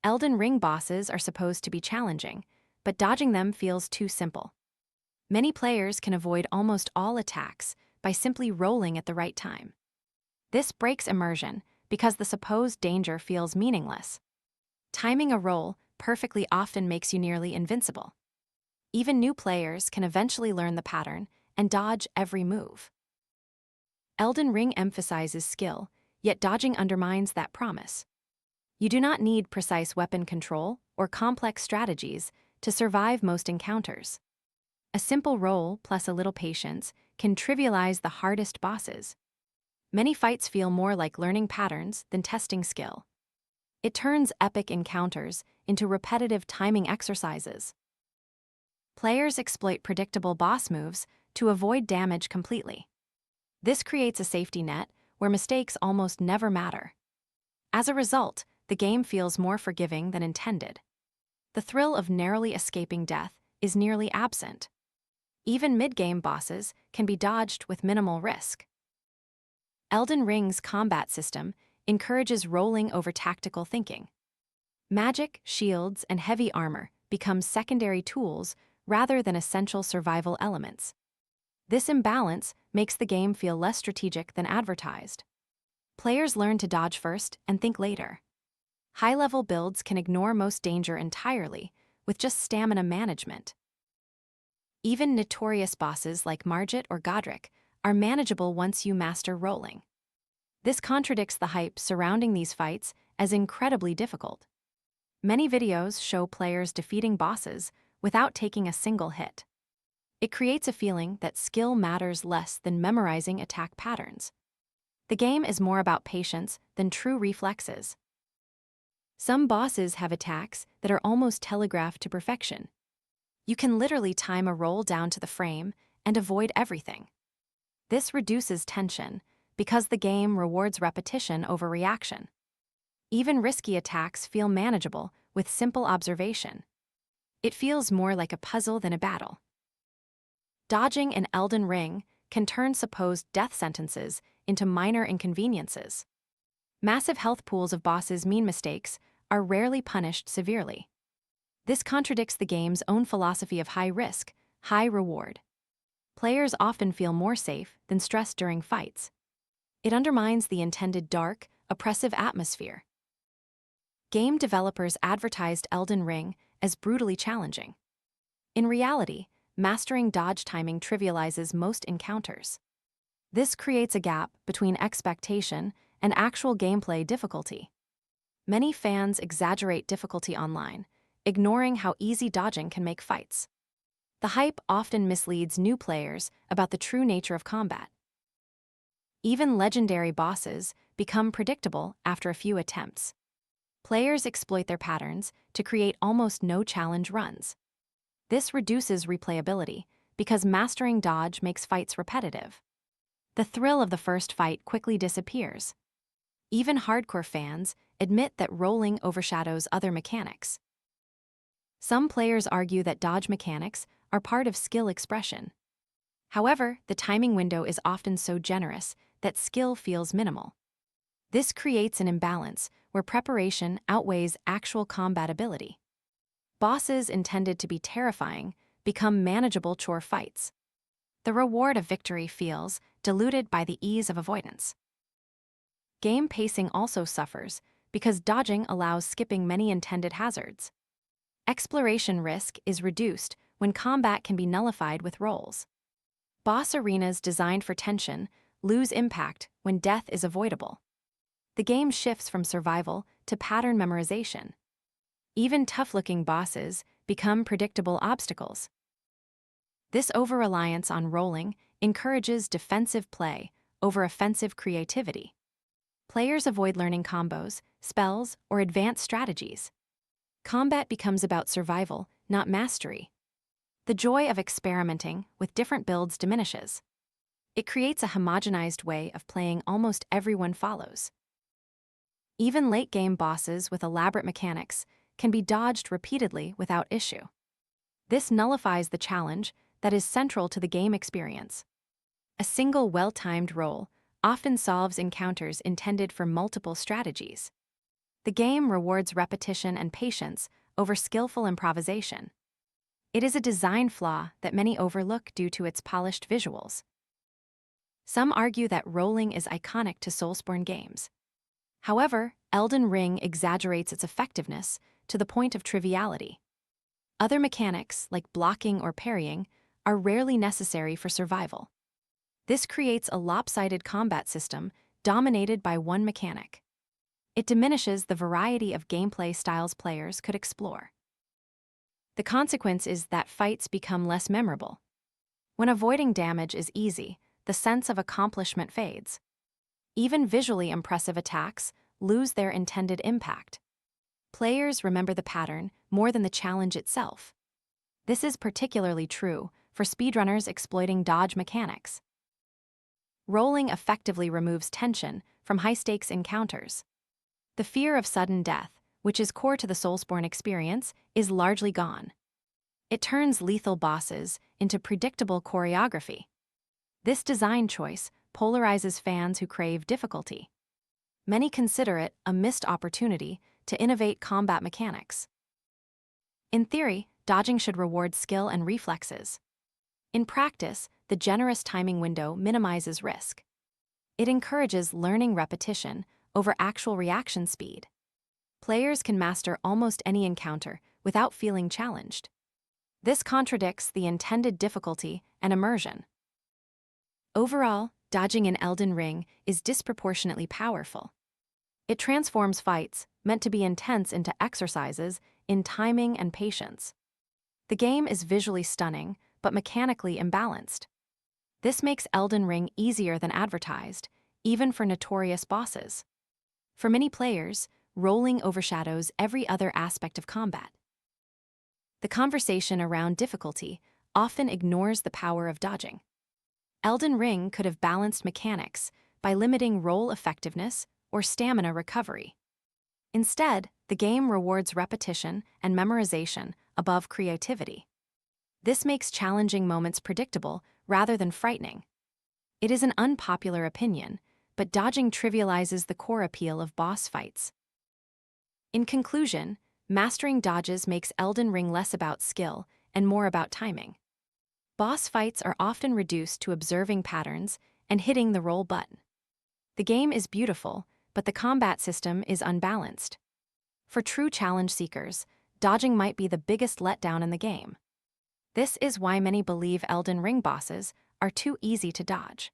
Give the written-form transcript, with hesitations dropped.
Elden Ring bosses are supposed to be challenging, but dodging them feels too simple. Many players can avoid almost all attacks by simply rolling at the right time. This breaks immersion because the supposed danger feels meaningless. Timing a roll perfectly often makes you nearly invincible. Even new players can eventually learn the pattern and dodge every move. Elden Ring emphasizes skill, yet dodging undermines that promise. You do not need precise weapon control or complex strategies to survive most encounters. A simple roll plus a little patience can trivialize the hardest bosses. Many fights feel more like learning patterns than testing skill. It turns epic encounters into repetitive timing exercises. Players exploit predictable boss moves to avoid damage completely. This creates a safety net where mistakes almost never matter. As a result, the game feels more forgiving than intended. The thrill of narrowly escaping death is nearly absent. Even mid-game bosses can be dodged with minimal risk. Elden Ring's combat system encourages rolling over tactical thinking. Magic, shields, and heavy armor become secondary tools rather than essential survival elements. This imbalance makes the game feel less strategic than advertised. Players learn to dodge first and think later. High-level builds can ignore most danger entirely with just stamina management. Even notorious bosses like Margit or Godric are manageable once you master rolling. This contradicts the hype surrounding these fights as incredibly difficult. Many videos show players defeating bosses without taking a single hit. It creates a feeling that skill matters less than memorizing attack patterns. The game is more about patience than true reflexes. Some bosses have attacks that are almost telegraphed to perfection. You can literally time a roll down to the frame and avoid everything. This reduces tension because the game rewards repetition over reaction. Even risky attacks feel manageable with simple observation. It feels more like a puzzle than a battle. Dodging an Elden Ring can turn supposed death sentences into minor inconveniences. Massive health pools of bosses' mean mistakes are rarely punished severely. This contradicts the game's own philosophy of high risk, high reward. Players often feel more safe than stressed during fights. It undermines the intended dark, oppressive atmosphere. Game developers advertised Elden Ring as brutally challenging. In reality, mastering dodge timing trivializes most encounters. This creates a gap between expectation and actual gameplay difficulty. Many fans exaggerate difficulty online, ignoring how easy dodging can make fights. The hype often misleads new players about the true nature of combat. Even legendary bosses become predictable after a few attempts. Players exploit their patterns to create almost no challenge runs. This reduces replayability because mastering dodge makes fights repetitive. The thrill of the first fight quickly disappears. Even hardcore fans admit that rolling overshadows other mechanics. Some players argue that dodge mechanics are part of skill expression. However, the timing window is often so generous that skill feels minimal. This creates an imbalance where preparation outweighs actual combat ability. Bosses intended to be terrifying become manageable chore fights. The reward of victory feels diluted by the ease of avoidance. Game pacing also suffers because dodging allows skipping many intended hazards. Exploration risk is reduced when combat can be nullified with rolls. Boss arenas designed for tension lose impact when death is avoidable. The game shifts from survival to pattern memorization. Even tough-looking bosses become predictable obstacles. This over-reliance on rolling encourages defensive play over offensive creativity. Players avoid learning combos, spells, or advanced strategies. Combat becomes about survival, not mastery. The joy of experimenting with different builds diminishes. It creates a homogenized way of playing almost everyone follows. Even late-game bosses with elaborate mechanics can be dodged repeatedly without issue. This nullifies the challenge that is central to the game experience. A single well-timed roll often solves encounters intended for multiple strategies. The game rewards repetition and patience over skillful improvisation. It is a design flaw that many overlook due to its polished visuals. Some argue that rolling is iconic to Soulsborne games. However, Elden Ring exaggerates its effectiveness to the point of triviality. Other mechanics, like blocking or parrying, are rarely necessary for survival. This creates a lopsided combat system dominated by one mechanic. It diminishes the variety of gameplay styles players could explore. The consequence is that fights become less memorable. When avoiding damage is easy, the sense of accomplishment fades. Even visually impressive attacks lose their intended impact. Players remember the pattern more than the challenge itself. This is particularly true for speedrunners exploiting dodge mechanics. Rolling effectively removes tension from high-stakes encounters. The fear of sudden death, which is core to the Soulsborne experience, is largely gone. It turns lethal bosses into predictable choreography. This design choice polarizes fans who crave difficulty. Many consider it a missed opportunity to innovate combat mechanics. In theory, dodging should reward skill and reflexes. In practice, the generous timing window minimizes risk. It encourages learning repetition over actual reaction speed. Players can master almost any encounter without feeling challenged. This contradicts the intended difficulty and immersion. Overall, dodging in Elden Ring is disproportionately powerful. It transforms fights, meant to be intense, into exercises in timing and patience. The game is visually stunning, but mechanically imbalanced. This makes Elden Ring easier than advertised, even for notorious bosses. For many players, rolling overshadows every other aspect of combat. The conversation around difficulty often ignores the power of dodging. Elden Ring could have balanced mechanics by limiting roll effectiveness or stamina recovery. Instead, the game rewards repetition and memorization above creativity. This makes challenging moments predictable rather than frightening. It is an unpopular opinion, but dodging trivializes the core appeal of boss fights. In conclusion, mastering dodges makes Elden Ring less about skill and more about timing. Boss fights are often reduced to observing patterns and hitting the roll button. The game is beautiful, but the combat system is unbalanced. For true challenge seekers, dodging might be the biggest letdown in the game. This is why many believe Elden Ring bosses are too easy to dodge.